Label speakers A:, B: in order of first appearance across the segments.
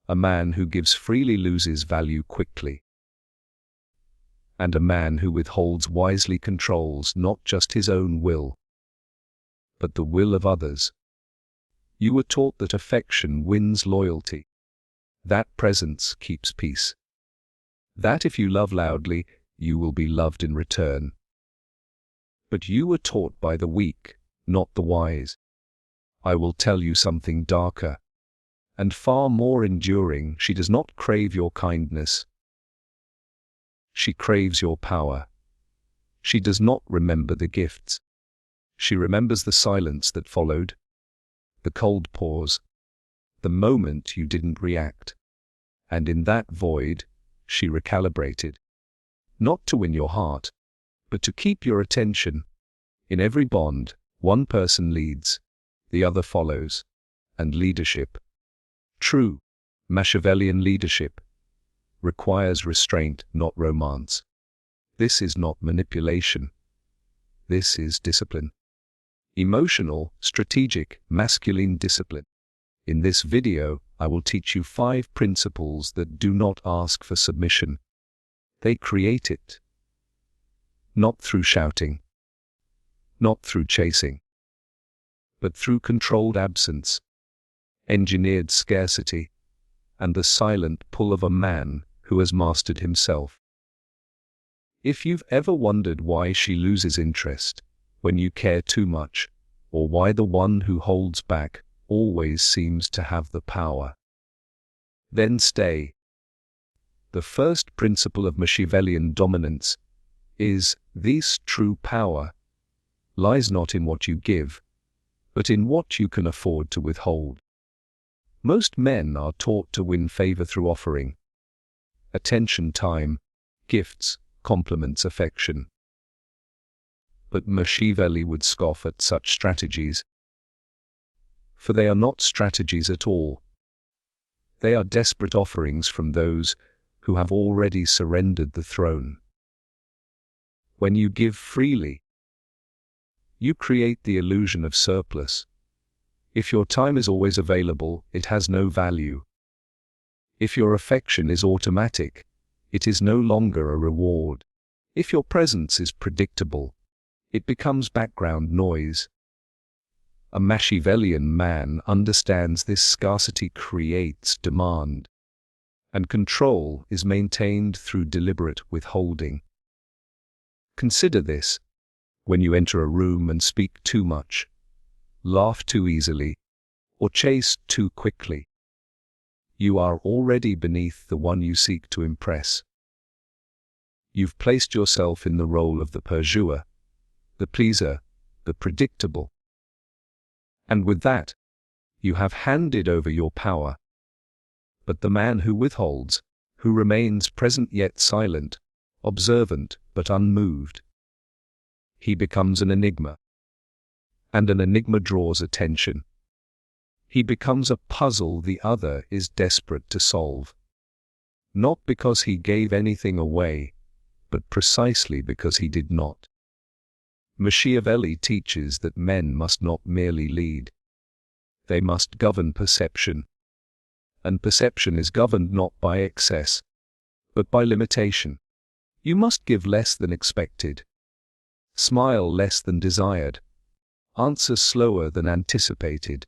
A: A man who gives freely loses value quickly. And a man who withholds wisely controls not just his own will, but the will of others. You were taught that affection wins loyalty, that presence keeps peace, that if you love loudly, you will be loved in return. But you were taught by the weak, not the wise. I will tell you something darker and far more enduring. She does not crave your kindness. She craves your power. She does not remember the gifts. She remembers the silence that followed, the cold pause, the moment you didn't react. And in that void, she recalibrated. Not to win your heart, but to keep your attention. In every bond, one person leads, the other follows. And leadership, true Machiavellian leadership, requires restraint, not romance. This is not manipulation. This is discipline. Emotional, strategic, masculine discipline. In this video, I will teach you 5 principles that do not ask for submission. They create it. Not through shouting, not through chasing, but through controlled absence, engineered scarcity, and the silent pull of a man who has mastered himself. If you've ever wondered why she loses interest when you care too much, or why the one who holds back always seems to have the power, then stay. The first principle of Machiavellian dominance is this: true power lies not in what you give, but in what you can afford to withhold. Most men are taught to win favor through offering attention, time, gifts, compliments, affection. But Machiavelli would scoff at such strategies, for they are not strategies at all. They are desperate offerings from those who have already surrendered the throne. When you give freely, you create the illusion of surplus. If your time is always available, it has no value. If your affection is automatic, it is no longer a reward. If your presence is predictable, it becomes background noise. A Machiavellian man understands this. Scarcity creates demand, and control is maintained through deliberate withholding. Consider this: when you enter a room and speak too much, laugh too easily, or chase too quickly, you are already beneath the one you seek to impress. You've placed yourself in the role of the pursuer, the pleaser, the predictable. And with that, you have handed over your power. But the man who withholds, who remains present yet silent, observant but unmoved, he becomes an enigma. And an enigma draws attention. He becomes a puzzle the other is desperate to solve. Not because he gave anything away, but precisely because he did not. Machiavelli teaches that men must not merely lead. They must govern perception. And perception is governed not by excess, but by limitation. You must give less than expected, smile less than desired, answer slower than anticipated.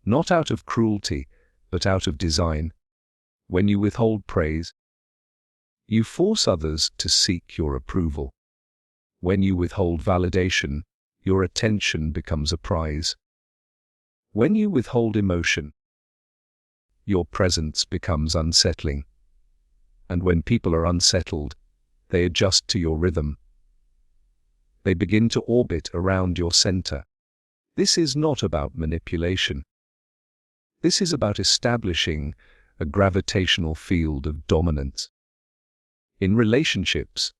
A: Not out of cruelty, but out of design. When you withhold praise, you force others to seek your approval. When you withhold validation, your attention becomes a prize. When you withhold emotion, your presence becomes unsettling. And when people are unsettled, they adjust to your rhythm. They begin to orbit around your center. This is not about manipulation. This is about establishing a gravitational field of dominance. In relationships,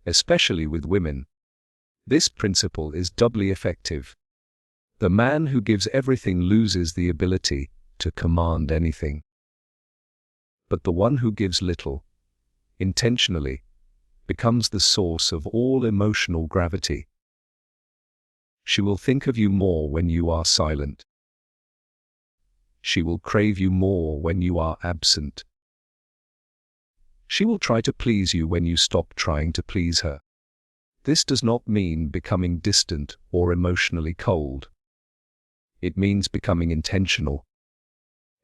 A: especially with women, this principle is doubly effective. The man who gives everything loses the ability to command anything. But the one who gives little, intentionally, becomes the source of all emotional gravity. She will think of you more when you are silent. She will crave you more when you are absent. She will try to please you when you stop trying to please her. This does not mean becoming distant or emotionally cold. It means becoming intentional.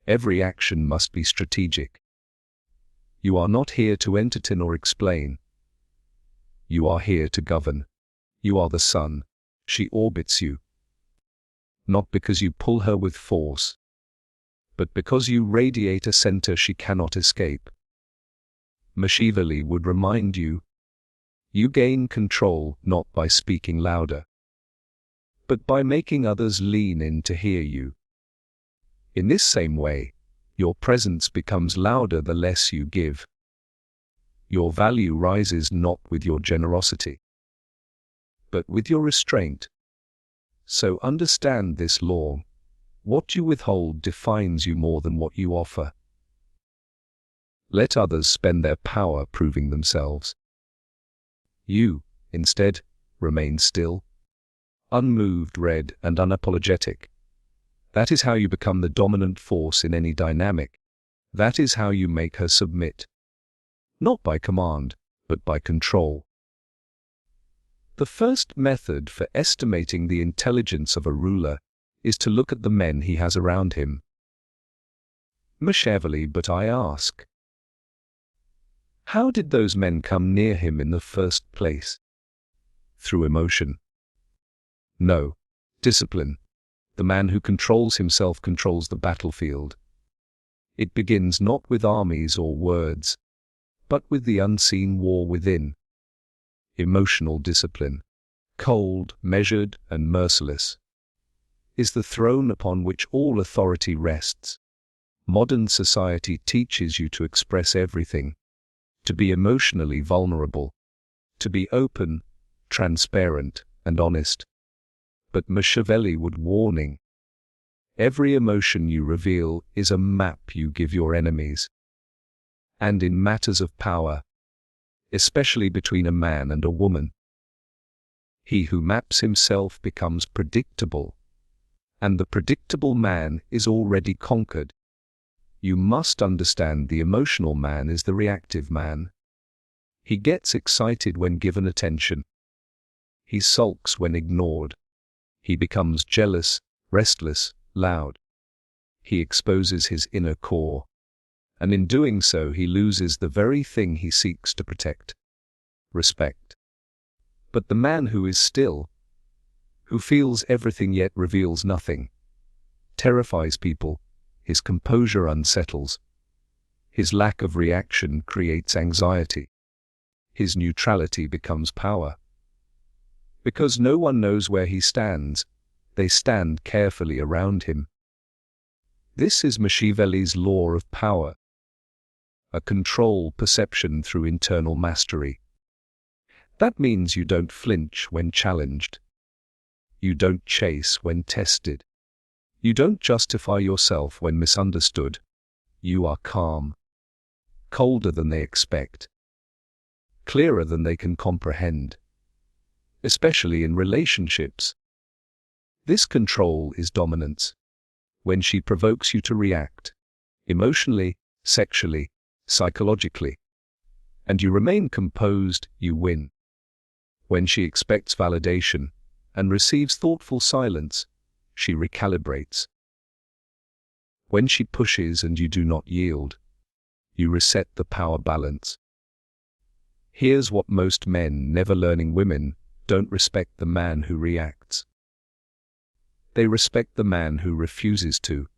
A: Every action must be strategic. You are not here to entertain or explain. You are here to govern. You are the sun. She orbits you. Not because you pull her with force, but because you radiate a center she cannot escape. Machiavelli would remind you, you gain control not by speaking louder, but by making others lean in to hear you. In this same way, your presence becomes louder the less you give. Your value rises not with your generosity, but with your restraint. So understand this law: what you withhold defines you more than what you offer. Let others spend their power proving themselves. You, instead, remain still, unmoved, red, and unapologetic. That is how you become the dominant force in any dynamic. That is how you make her submit. Not by command, but by control. The first method for estimating the intelligence of a ruler is to look at the men he has around him. Machiavelli, but I ask, how did those men come near him in the first place? Through emotion? No. Discipline. The man who controls himself controls the battlefield. It begins not with armies or words, but with the unseen war within. Emotional discipline, cold, measured, and merciless, is the throne upon which all authority rests. Modern society teaches you to express everything, to be emotionally vulnerable, to be open, transparent, and honest. But Machiavelli would warning, every emotion you reveal is a map you give your enemies. And in matters of power, especially between a man and a woman, he who maps himself becomes predictable, and the predictable man is already conquered. You must understand the emotional man is the reactive man. He gets excited when given attention. He sulks when ignored. He becomes jealous, restless, loud. He exposes his inner core, and in doing so he loses the very thing he seeks to protect: respect. But the man who is still, who feels everything yet reveals nothing, terrifies people. His composure unsettles. His lack of reaction creates anxiety. His neutrality becomes power. Because no one knows where he stands, they stand carefully around him. This is Machiavelli's law of power, a control perception through internal mastery. That means you don't flinch when challenged. You don't chase when tested. You don't justify yourself when misunderstood. You are calm, colder than they expect, clearer than they can comprehend, especially in relationships. This control is dominance. When she provokes you to react, emotionally, sexually, psychologically, and you remain composed, you win. When she expects validation and receives thoughtful silence, she recalibrates. When she pushes and you do not yield, you reset the power balance. Here's what most men, never learning women, don't respect: the man who reacts. They respect the man who refuses to.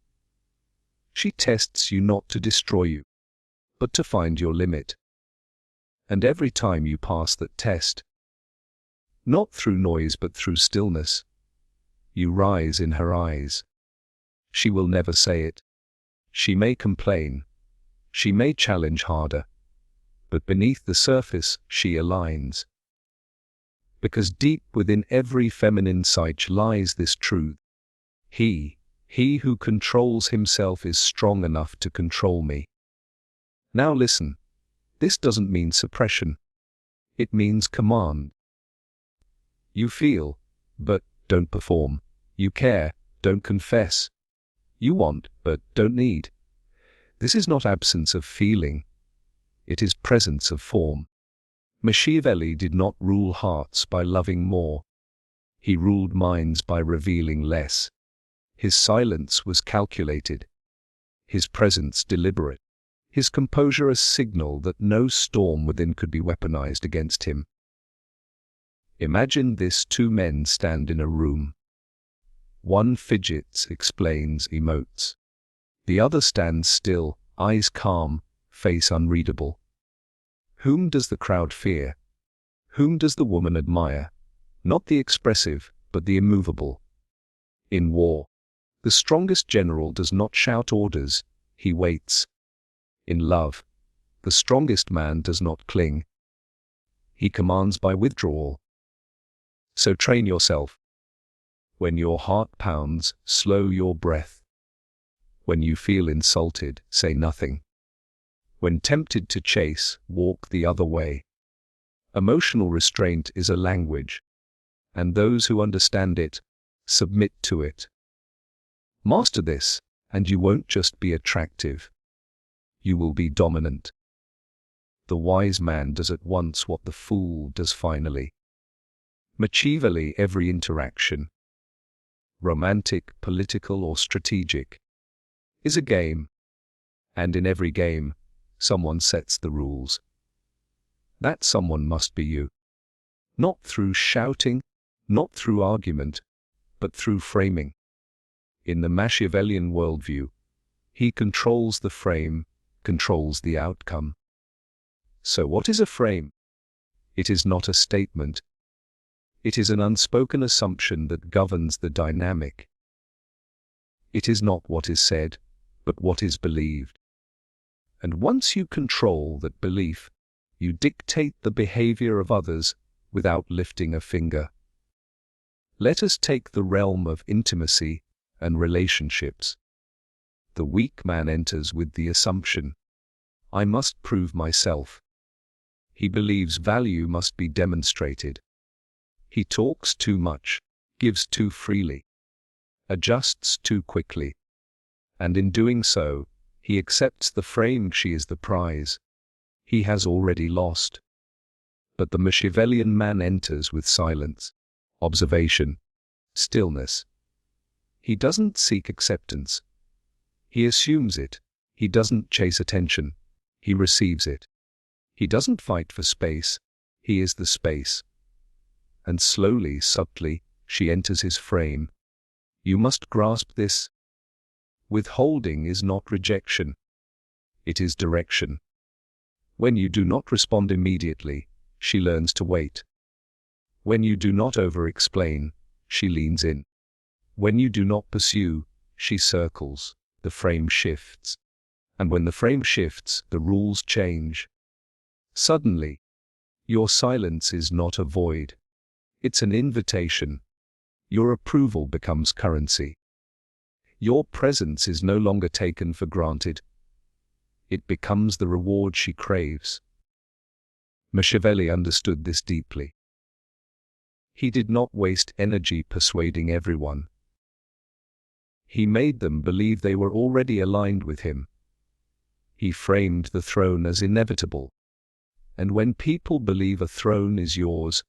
A: She tests you not to destroy you, but to find your limit. And every time you pass that test, not through noise but through stillness, you rise in her eyes. She will never say it. She may complain. She may challenge harder. But beneath the surface, she aligns. Because deep within every feminine psyche lies this truth: he who controls himself is strong enough to control me. Now listen. This doesn't mean suppression. It means command. You feel, but don't perform. You care, don't confess. You want, but don't need. This is not absence of feeling. It is presence of form. Machiavelli did not rule hearts by loving more. He ruled minds by revealing less. His silence was calculated. His presence deliberate. His composure a signal that no storm within could be weaponized against him. Imagine this: two men stand in a room. One fidgets, explains, emotes. The other stands still, eyes calm, face unreadable. Whom does the crowd fear? Whom does the woman admire? Not the expressive, but the immovable. In war, the strongest general does not shout orders, he waits. In love, the strongest man does not cling. He commands by withdrawal. So train yourself. When your heart pounds, slow your breath. When you feel insulted, say nothing. When tempted to chase, walk the other way. Emotional restraint is a language, and those who understand it, submit to it. Master this, and you won't just be attractive. You will be dominant. The wise man does at once what the fool does finally. Machiavelli, every interaction, romantic, political, or strategic, is a game, and in every game, someone sets the rules. That someone must be you. Not through shouting, not through argument, but through framing. In the Machiavellian worldview, he controls the frame, controls the outcome. So what is a frame? It is not a statement. It is an unspoken assumption that governs the dynamic. It is not what is said, but what is believed. And once you control that belief, you dictate the behavior of others without lifting a finger. Let us take the realm of intimacy and relationships. The weak man enters with the assumption, I must prove myself. He believes value must be demonstrated. He talks too much, gives too freely, adjusts too quickly, and in doing so, he accepts the frame she is the prize. He has already lost. But the Machiavellian man enters with silence, observation, stillness. He doesn't seek acceptance. He assumes it. He doesn't chase attention. He receives it. He doesn't fight for space. He is the space. And slowly, subtly, she enters his frame. You must grasp this. Withholding is not rejection. It is direction. When you do not respond immediately, she learns to wait. When you do not over-explain, she leans in. When you do not pursue, she circles. The frame shifts. And when the frame shifts, the rules change. Suddenly, your silence is not a void. It's an invitation. Your approval becomes currency. Your presence is no longer taken for granted. It becomes the reward she craves. Machiavelli understood this deeply. He did not waste energy persuading everyone. He made them believe they were already aligned with him. He framed the throne as inevitable. And when people believe a throne is yours,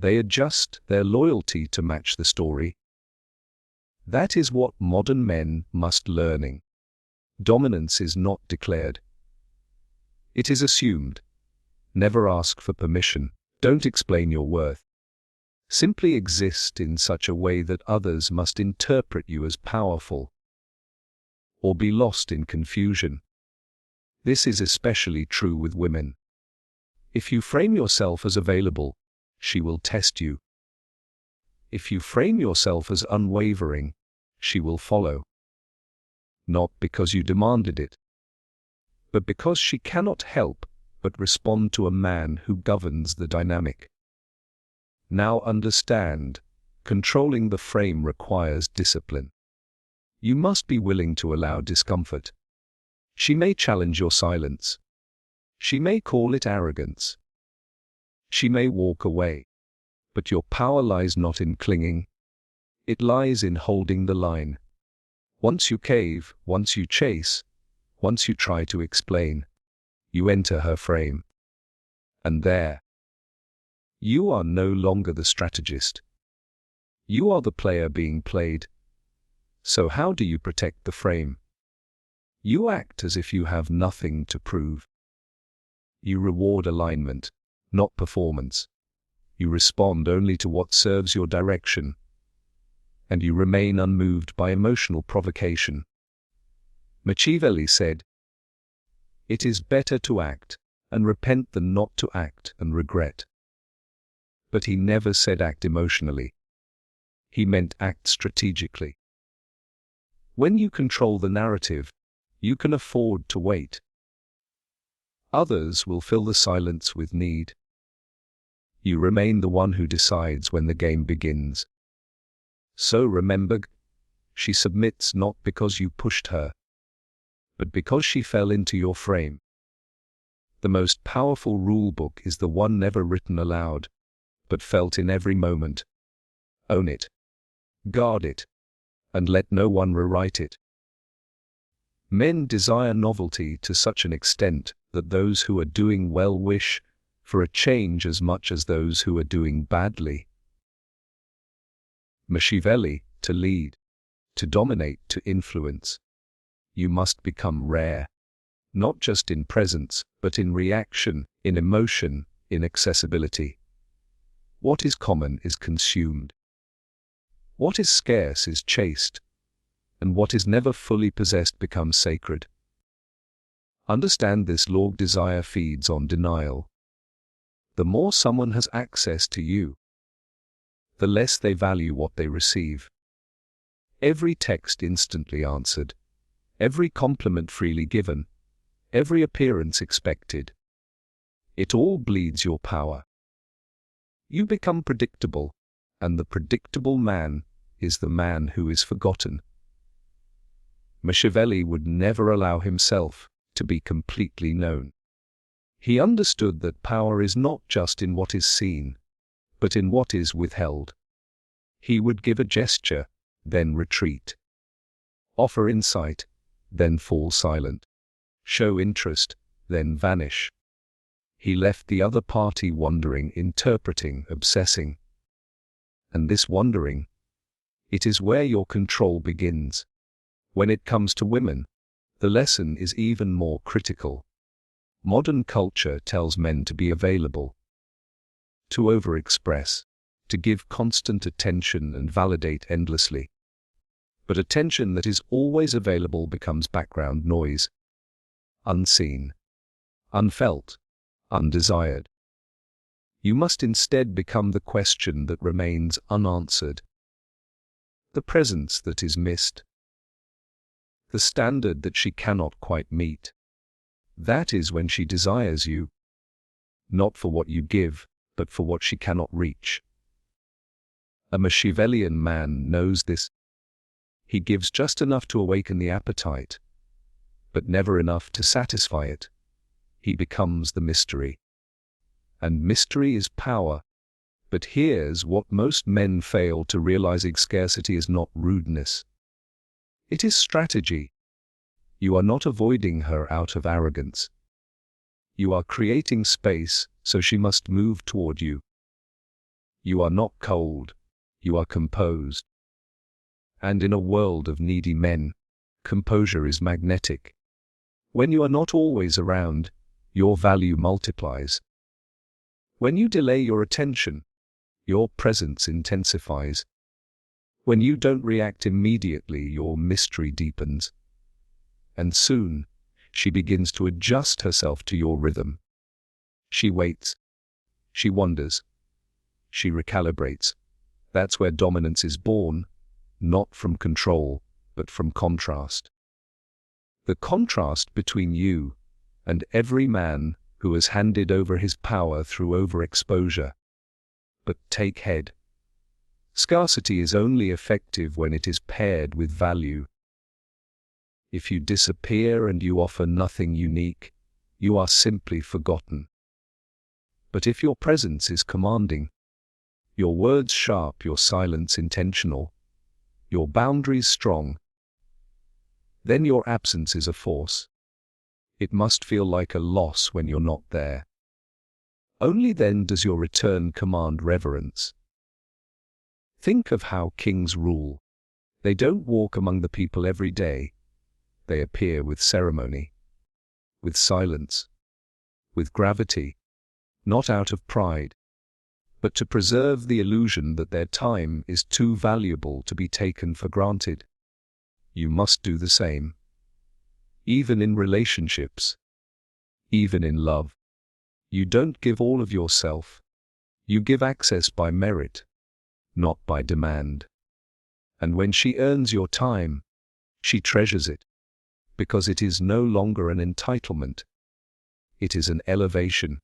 A: they adjust their loyalty to match the story. That is what modern men must learning. Dominance is not declared. It is assumed. Never ask for permission. Don't explain your worth. Simply exist in such a way that others must interpret you as powerful, or be lost in confusion. This is especially true with women. If you frame yourself as available, she will test you. If you frame yourself as unwavering, she will follow. Not because you demanded it, but because she cannot help but respond to a man who governs the dynamic. Now understand, controlling the frame requires discipline. You must be willing to allow discomfort. She may challenge your silence. She may call it arrogance. She may walk away. But your power lies not in clinging. It lies in holding the line. Once you cave, once you chase, once you try to explain, you enter her frame. And there, you are no longer the strategist. You are the player being played. So how do you protect the frame? You act as if you have nothing to prove. You reward alignment, not performance. You respond only to what serves your direction. And you remain unmoved by emotional provocation. Machiavelli said, "It is better to act and repent than not to act and regret." But he never said act emotionally. He meant act strategically. When you control the narrative, you can afford to wait. Others will fill the silence with need. You remain the one who decides when the game begins. So remember, she submits not because you pushed her, but because she fell into your frame. The most powerful rulebook is the one never written aloud, but felt in every moment. Own it, guard it, and let no one rewrite it. Men desire novelty to such an extent that those who are doing well wish for a change as much as those who are doing badly. Machiavelli, to lead, to dominate, to influence. You must become rare, not just in presence, but in reaction, in emotion, in accessibility. What is common is consumed. What is scarce is chased, and what is never fully possessed becomes sacred. Understand this law: desire feeds on denial. The more someone has access to you, the less they value what they receive. Every text instantly answered, every compliment freely given, every appearance expected. It all bleeds your power. You become predictable, and the predictable man is the man who is forgotten. Machiavelli would never allow himself to be completely known. He understood that power is not just in what is seen, but in what is withheld. He would give a gesture, then retreat. Offer insight, then fall silent. Show interest, then vanish. He left the other party wondering, interpreting, obsessing. And this wondering, it is where your control begins. When it comes to women, the lesson is even more critical. Modern culture tells men to be available, to overexpress, to give constant attention and validate endlessly. But attention that is always available becomes background noise. Unseen, unfelt, undesired. You must instead become the question that remains unanswered. The presence that is missed. The standard that she cannot quite meet. That is when she desires you, not for what you give, but for what she cannot reach. A Machiavellian man knows this. He gives just enough to awaken the appetite, but never enough to satisfy it. He becomes the mystery. And mystery is power. But here's what most men fail to realize: scarcity is not rudeness. It is strategy. You are not avoiding her out of arrogance. You are creating space, so she must move toward you. You are not cold. You are composed. And in a world of needy men, composure is magnetic. When you are not always around, your value multiplies. When you delay your attention, your presence intensifies. When you don't react immediately, your mystery deepens. And soon, she begins to adjust herself to your rhythm. She waits. She wonders. She recalibrates. That's where dominance is born, not from control, but from contrast. The contrast between you and every man who has handed over his power through overexposure. But take heed. Scarcity is only effective when it is paired with value. If you disappear and you offer nothing unique, you are simply forgotten. But if your presence is commanding, your words sharp, your silence intentional, your boundaries strong, then your absence is a force. It must feel like a loss when you're not there. Only then does your return command reverence. Think of how kings rule. They don't walk among the people every day. They appear with ceremony, with silence, with gravity, not out of pride, but to preserve the illusion that their time is too valuable to be taken for granted. You must do the same. Even in relationships, even in love, you don't give all of yourself. You give access by merit, not by demand. And when she earns your time, she treasures it, because it is no longer an entitlement. It is an elevation.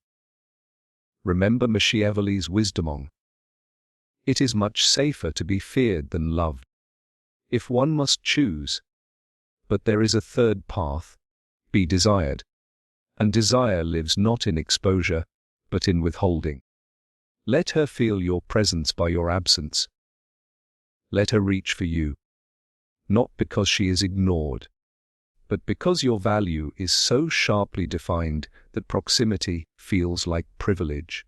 A: Remember Machiavelli's wisdom. It is much safer to be feared than loved, if one must choose. But there is a third path: be desired. And desire lives not in exposure, but in withholding. Let her feel your presence by your absence. Let her reach for you, not because she is ignored, but because your value is so sharply defined that proximity feels like privilege.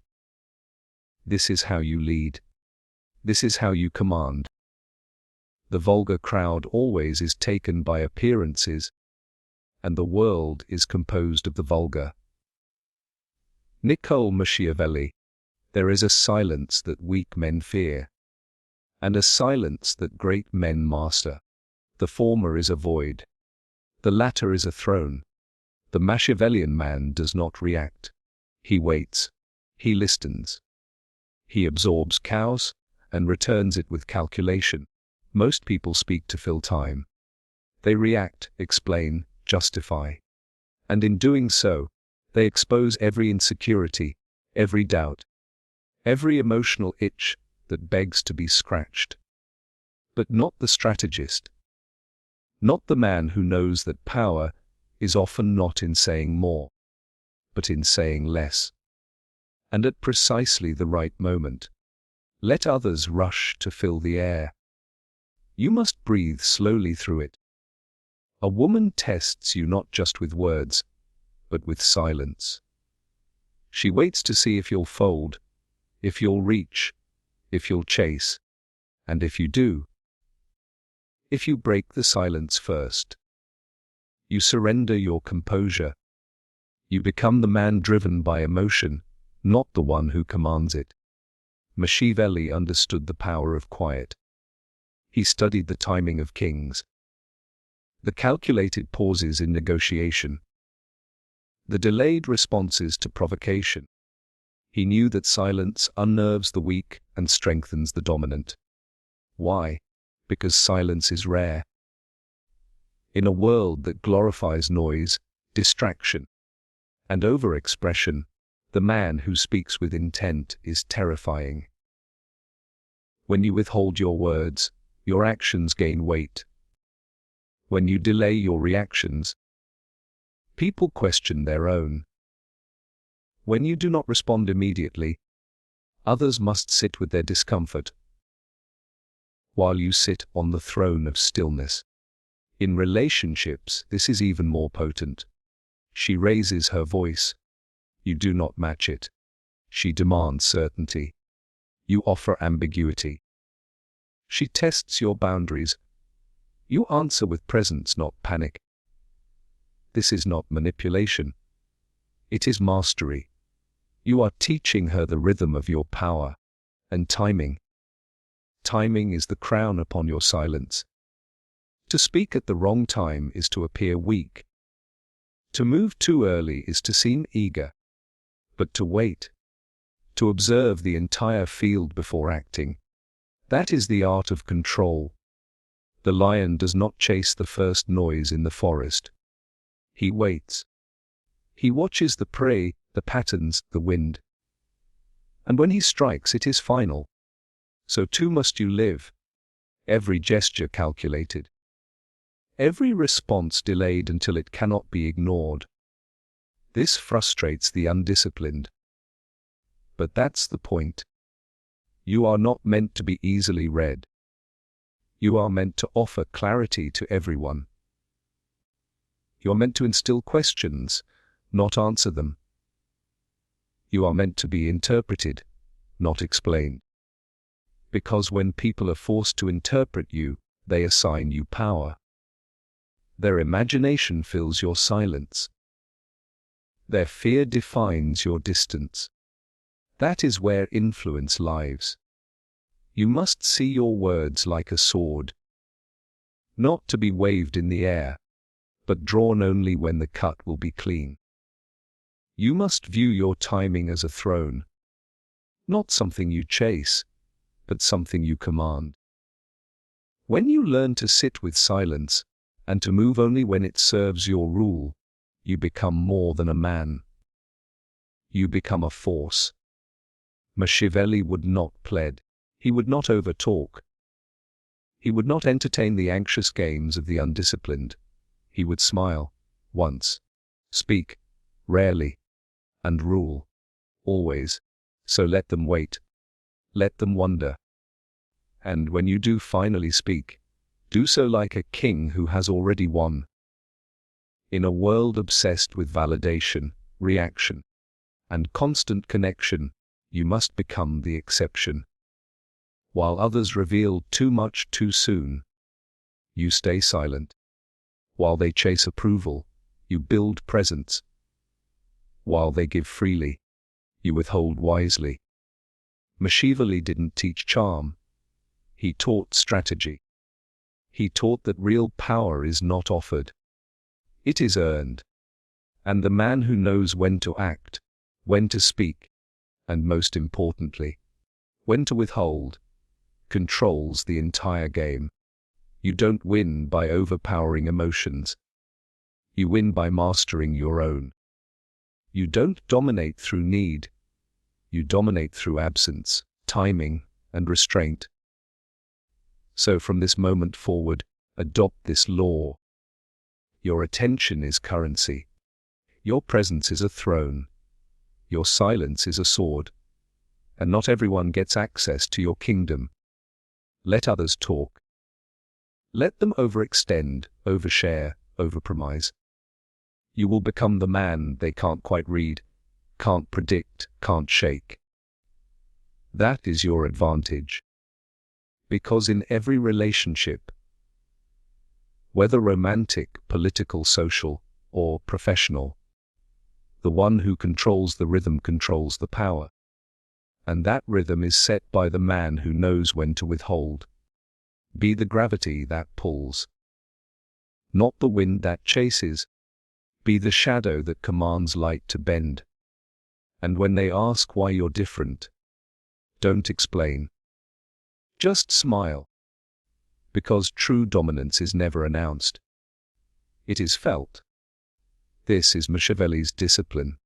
A: This is how you lead. This is how you command. The vulgar crowd always is taken by appearances, and the world is composed of the vulgar. Niccolo Machiavelli: there is a silence that weak men fear, and a silence that great men master. The former is a void. The latter is a throne. The Machiavellian man does not react. He waits. He listens. He absorbs chaos and returns it with calculation. Most people speak to fill time. They react, explain, justify. And in doing so, they expose every insecurity, every doubt, every emotional itch that begs to be scratched. But not the strategist. Not the man who knows that power is often not in saying more, but in saying less. And at precisely the right moment. Let others rush to fill the air. You must breathe slowly through it. A woman tests you not just with words, but with silence. She waits to see if you'll fold, if you'll reach, if you'll chase, and if you do. If you break the silence first, you surrender your composure. You become the man driven by emotion, not the one who commands it. Machiavelli understood the power of quiet. He studied the timing of kings, the calculated pauses in negotiation, the delayed responses to provocation. He knew that silence unnerves the weak and strengthens the dominant. Why? Because silence is rare. In a world that glorifies noise, distraction, and overexpression, the man who speaks with intent is terrifying. When you withhold your words, your actions gain weight. When you delay your reactions, people question their own. When you do not respond immediately, others must sit with their discomfort, while you sit on the throne of stillness. In relationships, this is even more potent. She raises her voice. You do not match it. She demands certainty. You offer ambiguity. She tests your boundaries. You answer with presence, not panic. This is not manipulation. It is mastery. You are teaching her the rhythm of your power and timing. Timing is the crown upon your silence. To speak at the wrong time is to appear weak. To move too early is to seem eager. But to wait, to observe the entire field before acting, that is the art of control. The lion does not chase the first noise in the forest. He waits. He watches the prey, the patterns, the wind. And when he strikes, it is final. So too must you live. Every gesture calculated. Every response delayed until it cannot be ignored. This frustrates the undisciplined. But that's the point. You are not meant to be easily read. You are meant to offer clarity to everyone. You are meant to instill questions, not answer them. You are meant to be interpreted, not explained. Because when people are forced to interpret you, they assign you power. Their imagination fills your silence. Their fear defines your distance. That is where influence lies. You must see your words like a sword, not to be waved in the air, but drawn only when the cut will be clean. You must view your timing as a throne, not something you chase, but something you command. When you learn to sit with silence, and to move only when it serves your rule, you become more than a man. You become a force. Machiavelli would not plead. He would not overtalk. He would not entertain the anxious games of the undisciplined. He would smile, once, speak, rarely, and rule, always. So let them wait. Let them wonder. And when you do finally speak, do so like a king who has already won. In a world obsessed with validation, reaction, and constant connection, you must become the exception. While others reveal too much too soon, you stay silent. While they chase approval, you build presence. While they give freely, you withhold wisely. Machiavelli didn't teach charm. He taught strategy. He taught that real power is not offered. It is earned. And the man who knows when to act, when to speak, and most importantly, when to withhold, controls the entire game. You don't win by overpowering emotions. You win by mastering your own. You don't dominate through need. You dominate through absence, timing, and restraint. So from this moment forward, adopt this law. Your attention is currency. Your presence is a throne. Your silence is a sword. And not everyone gets access to your kingdom. Let others talk. Let them overextend, overshare, overpromise. You will become the man they can't quite read, can't predict, can't shake. That is your advantage. Because in every relationship, whether romantic, political, social, or professional, the one who controls the rhythm controls the power. And that rhythm is set by the man who knows when to withhold. Be the gravity that pulls, not the wind that chases. Be the shadow that commands light to bend. And when they ask why you're different, don't explain. Just smile. Because true dominance is never announced. It is felt. This is Machiavelli's discipline.